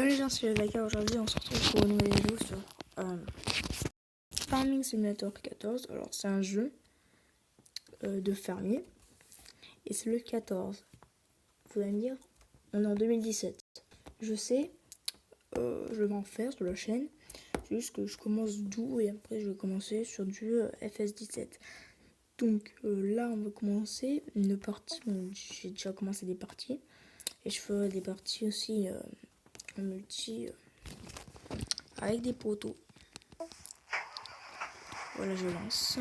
Salut les gens, c'est Laka. Aujourd'hui on se retrouve pour une nouvelle vidéo sur Farming Simulator 14. Alors c'est un jeu de fermier et c'est le 14. Vous allez me dire, on est en 2017. Je sais, je vais en faire sur la chaîne. C'est juste que je commence d'où et après je vais commencer sur du FS17. Donc là on va commencer une partie. Bon, j'ai déjà commencé des parties et je ferai des parties aussi en multi avec des poteaux. Voilà, je lance.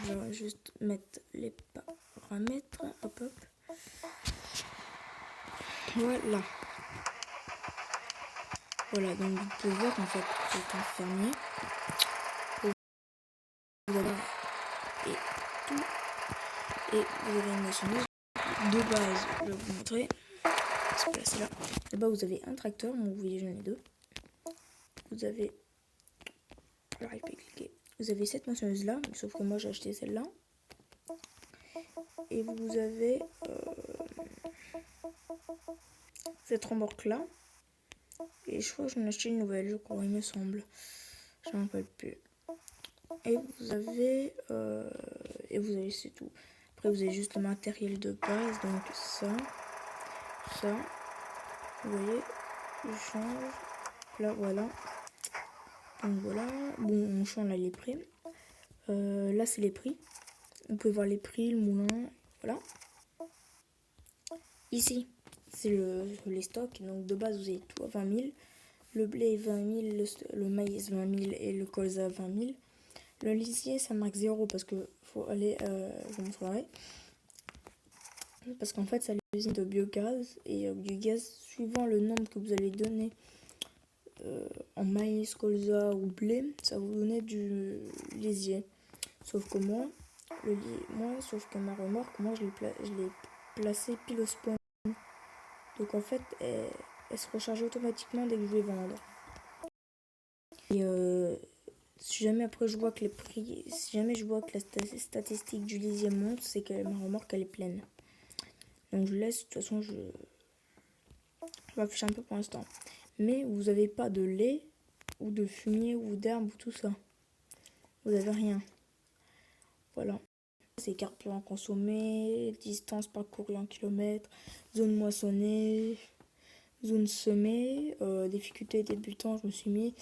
Je vais juste mettre les paramètres. Hop hop. Voilà. Voilà, donc vous pouvez voir en fait, c'est un fermier. Vous avez et tout. Et vous avez une moissonneuse. De base, je vais vous montrer. Se placer là. Là-bas, vous avez un tracteur. Bon, vous voyez, j'en ai deux. Vous avez. J'arrive pas à cliquer. Vous avez cette moissonneuse là, sauf que moi j'ai acheté celle-là. Et vous avez cette remorque là. Et je crois que j'en ai acheté une nouvelle, je crois, il me semble. Je m'en rappelle plus. Et vous avez c'est tout. Après vous avez juste le matériel de base, donc ça. Vous voyez, je change. Là voilà. Donc voilà. Bon, on change là les prix. Là c'est les prix. Vous pouvez voir les prix, le moulin. Voilà. Ici, c'est les stocks. Donc de base vous avez tout à 20 000. Le blé 20 000, le maïs 20 000 et le colza 20 000. Le lisier ça marque 0 parce que faut aller, je vous montrerai. Parce qu'en fait c'est l'usine de biogaz et du gaz suivant le nombre que vous allez donner en maïs, colza ou blé, ça va vous donner du lisier. Sauf que sauf que ma remorque, moi je l'ai placée pile au spawn. Donc en fait elle se recharge automatiquement dès que je vais vendre. Et si jamais après je vois que les prix, si jamais je vois que la statistique du lisier monte, c'est que ma remorque elle est pleine. Donc je laisse, de toute façon je m'affiche un peu pour l'instant. Mais vous n'avez pas de lait ou de fumier ou d'herbe ou tout ça. Vous n'avez rien. Voilà. C'est carburant consommé, distance parcourue en kilomètres, zone moissonnée, zone semée, difficulté débutant, je me suis mis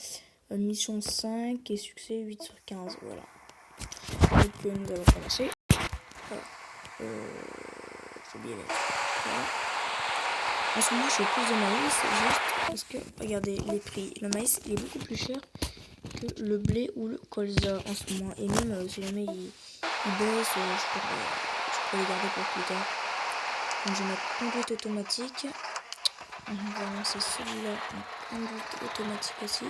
mission 5 et succès 8 sur 15. Voilà. Donc nous allons commencer. Voilà. J'ai oublié voilà. En ce moment je fais plus de maïs juste parce que regardez les prix. Le maïs il est beaucoup plus cher que le blé ou le colza en ce moment. Et même si jamais il baisse, je peux les garder pour plus tard. Donc je vais mettre conduite automatique. On va lancer celui-là en conduite automatique aussi.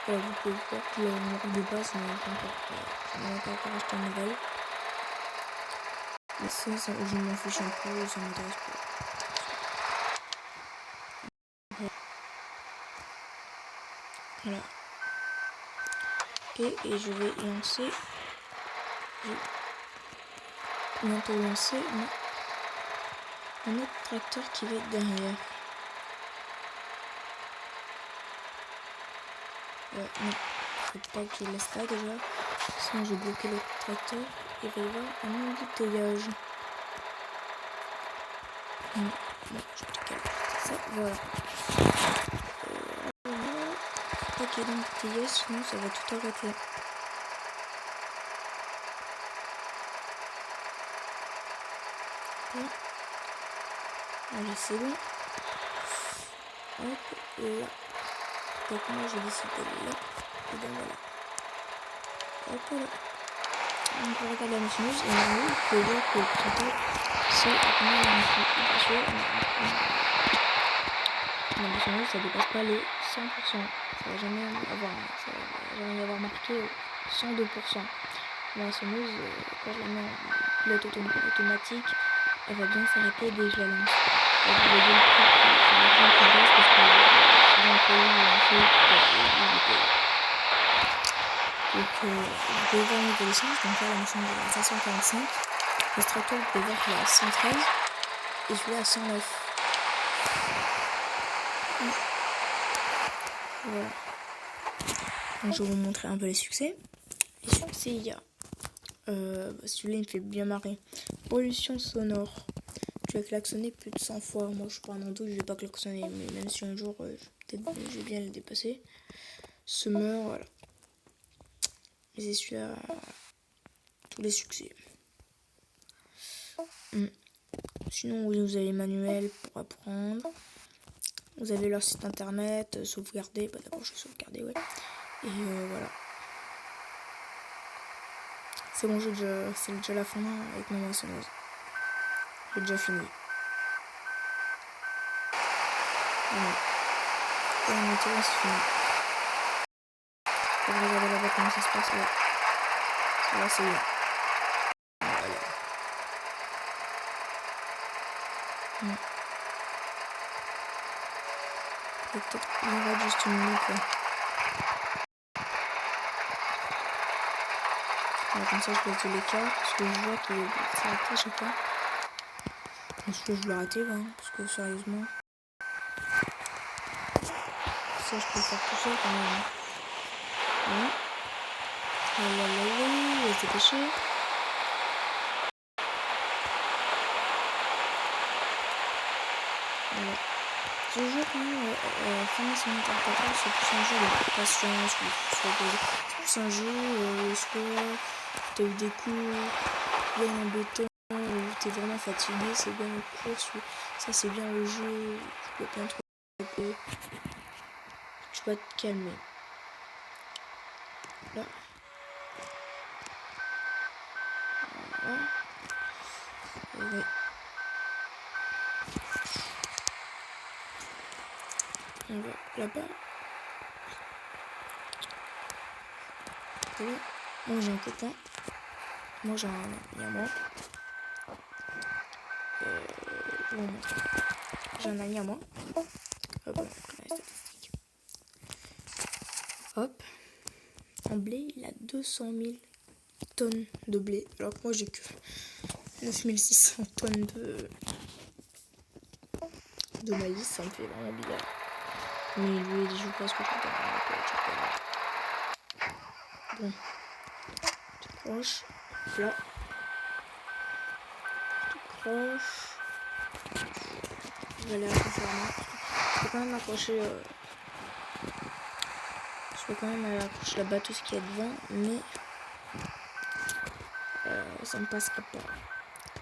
Voilà, vous pouvez voir que la remorque de base n'est pas encore acheté en nouvelle. Mais ça, je m'en fiche un peu, ça m'intéresse pas. Voilà. Et je vais lancer. Je vais bientôt lancer un autre tracteur qui va être derrière. Non, faut pas qu'il laisse là déjà. Sinon j'ai bloqué le tracteur. Il va y avoir un embouteillage. Non, je te calme. Ça, voilà. Pas qu'il y ait d'embouteillage, sinon ça va tout arrêter. Là. Allez, c'est bon. Hop, là. Donc moi j'ai décidé là. Et donc voilà. Hop là. Donc on regarde la moissonneuse et vous pouvez voir que le total c'est combien la moissonneuse ça dépasse pas les 100%. Ça va jamais y avoir marqué 102%. La moissonneuse, quand je la mets en pilote automatique, elle va bien s'arrêter dès que je la lance. Et vous voyez le prix qui baisse parce que j'ai un peu donc vous pouvez voir le niveau d'essence, donc là la moissonneuse est à 545. Le tracteur vous pouvez voir qu'il est à 113 et celui-là à 109. Voilà. Donc je vais vous montrer un peu les succès. Les succès, il y a celui-là il me fait bien marrer. Pollution sonore. Tu as klaxonné plus de 100 fois. Moi je suis pas un ado, je vais pas klaxonner, mais même si un jour peut-être je vais bien le dépasser. Summer, voilà. Et c'est celui-là, tous les succès. Sinon vous avez les manuels pour apprendre. Vous avez leur site internet, sauvegarder. Bah d'abord je vais sauvegarder, ouais. Et voilà. C'est bon, c'est déjà la fin avec ma moissonneuse. J'ai déjà fini. Voilà. Et maintenant c'est fini. On va regarder là-bas comment ça se passe là. Là c'est bien. Voilà. Peut-être il y aura juste une minute là. Alors, comme ça je laisse de l'écart parce que je vois qu'il s'arrête à chaque fois. Est-ce que je l'ai raté là, parce que sérieusement. Ça je peux le faire tout seul quand même. Voilà. Il va se dépêcher. Voilà. Ce jeu quand même, Fantasy Interpreter, c'est plus un jeu de patience, c'est plus un jeu où est-ce que t'as eu des coups bien embêtants, où t'es vraiment fatigué, c'est bien le course, ça c'est bien le jeu, tu peux plein de trucs, tu vas te calmer. Là. Voilà. Ouais. On va là-bas. Voilà. Moi j'ai un copain. Moi j'ai un ami à moi. Bon, j'ai un ami à moi. Hop, la statistique. Hop. En blé, il a 200 000 tonnes de blé. Alors que moi j'ai que 9600 tonnes de maïs. Ça me fait vraiment bizarre. Mais lui il joue presque tout le temps. Bon. Tu croches. Là. Tu croches. Je vais aller accrocher la main. Je peux quand même accrocher. Je peux quand même accrocher la batteuse qui est devant. Mais. Ça ne passera pas.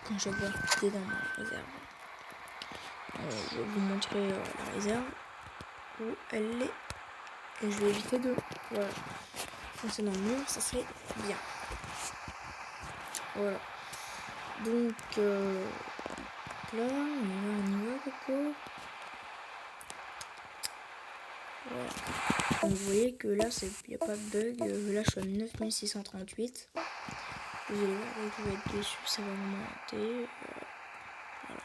Quand je vais quitter dans ma réserve. Je vais vous montrer la réserve. Où elle est. Et je vais éviter de. Voilà. Foncer dans le mur, ça serait bien. Voilà. Donc. Là, on y va, Coco. Voilà. Donc vous voyez que là, il n'y a pas de bug. Là, je suis à 9638. Vous allez voir, vous pouvez être dessus, ça va monter. Voilà.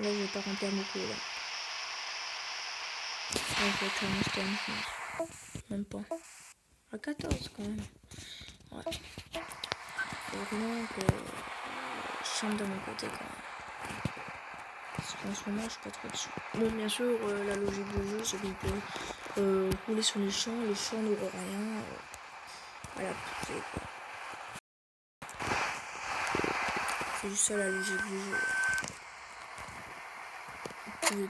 Là, je vais pas remplir mon coup là. Là, je vais être à mon stand, je pense. Même pas. À 14 quand même. Ouais. Faut vraiment que je chante de mon côté quand même. Parce qu'en ce moment, je suis pas trop dessus. Bon, bien sûr, la logique du jeu, c'est qu'on peut rouler sur les champs n'auront rien. Voilà, c'est quoi. C'est juste ça la logique du jeu. Vous pouvez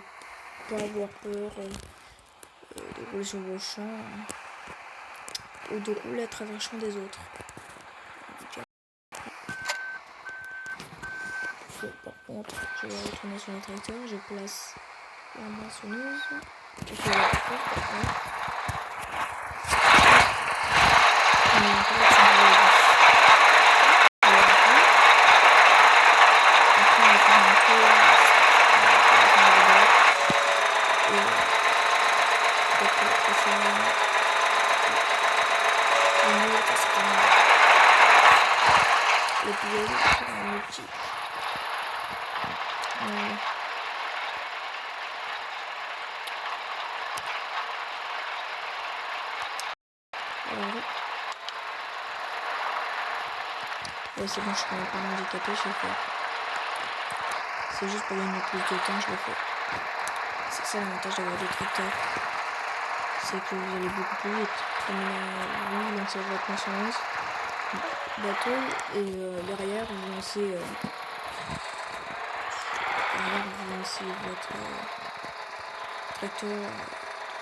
pas avoir peur de rouler sur vos champs ou de rouler à travers le champ des autres. Bon, par contre, je vais retourner sur le tracteur, je place la moissonneuse. Je fais la porte, par contre. Le pied sur un outil. Voilà. Ouais, c'est bon, je suis quand même pas handicapé, je le fais. C'est juste pour gagner plus de temps, je le fais. C'est ça l'avantage d'avoir des tracteurs. c'est que vous allez beaucoup plus vite. Comme vous lancez votre maçonneuse, bateau, et derrière vous lancez votre tracteur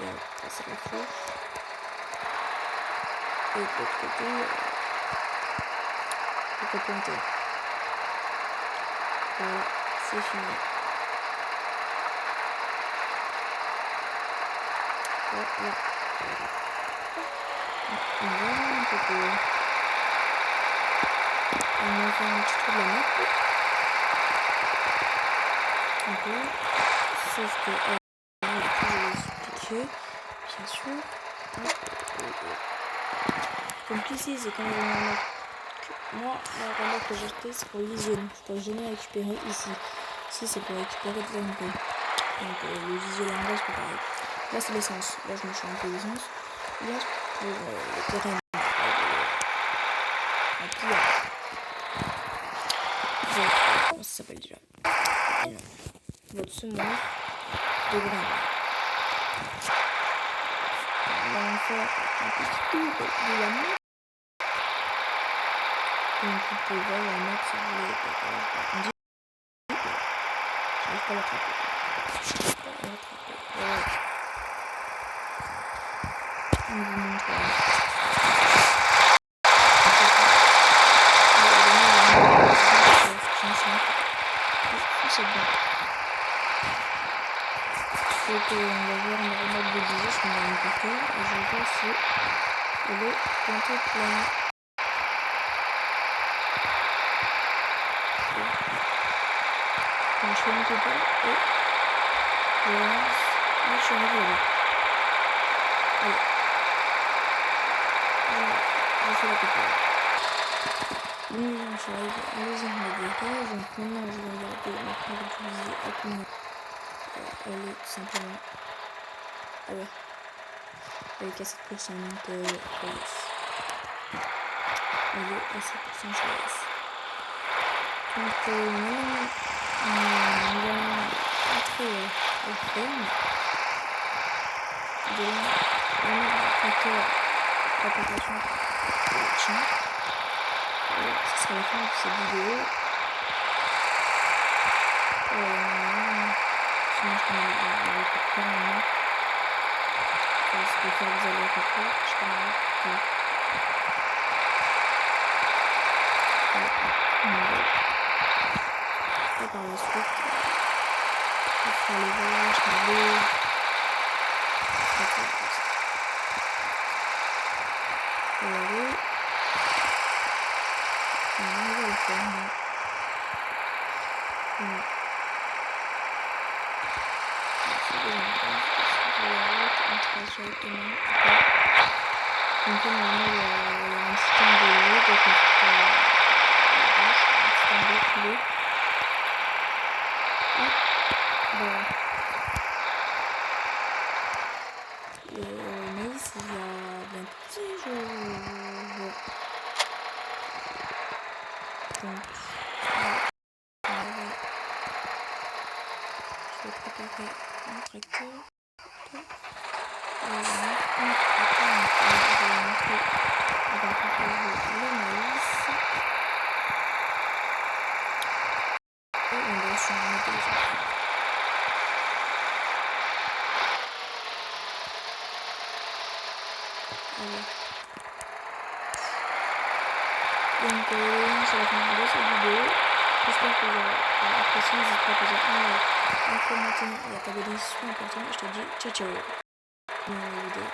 et passer la fourche. Et de l'autre côté, vous replantez. Voilà, c'est fini. Voilà. On va un peu plus. On va faire un petit tour de la map. Un peu. Sauf que je vais vous expliquer, bien sûr. Comme ici, c'est quand même moi, la remarque que j'ai acheté, c'est pour l'hygiène. Je peux jamais récupérer ici. Ici, c'est pour récupérer de l'MP. Donc, le visuel en bas, c'est pareil. Là, c'est l'essence. Là, je me suis un peu d'essence. Là, pour le terrain. Un pillage. Comment ça s'appelle déjà? Votre semoir de graines. On va faire un petit tour de la map. Donc, vous pouvez voir la map si vous voulez. On dit. J'arrive pas à l'attraper. Voilà. On vous montre. C'est bon. Donc on va voir une remarque de 10 je mets un parcours et je vais voir si elle est plantée pleine. Donc je fais une petite et je lance et je suis arrivé là. Allez. Voilà, je fais la coupole. Donc je suis arrivé à la deuxième décage, donc maintenant je vais regarder ma productivité à combien elle est tout simplement. Ah ouais. Elle est qu'à 7%, donc elle est à 7%, ça laisse. Donc maintenant, nous allons entrer à la ferme. Nous allons remettre le tracteur préparation pour le chien. Et ce sera la fin de cette vidéo. Sinon je connais le tracteur maintenant. Je peux faire des allers-retours. Je connais pas. Et par la suite, on fera les voyages, l'eau. Et allez. On va le faire. Voilà. C'est déjà on travaille sur le témoin. Donc normalement il y a un système de l'eau, donc on fera un système d'eau coulée. Voilà. Le maïs il y a bien poussé, je vois. Donc je vais préparer mon tracteur. On va préparer le maïs. Et on va changer les autres. Allez. Donc c'est la fin de cette vidéo. J'espère que vous avez apprécié. N'hésitez pas à poser un like, un commentaire et à t'abonner si c'est important. Je te dis ciao ciao. Bonne vidéo.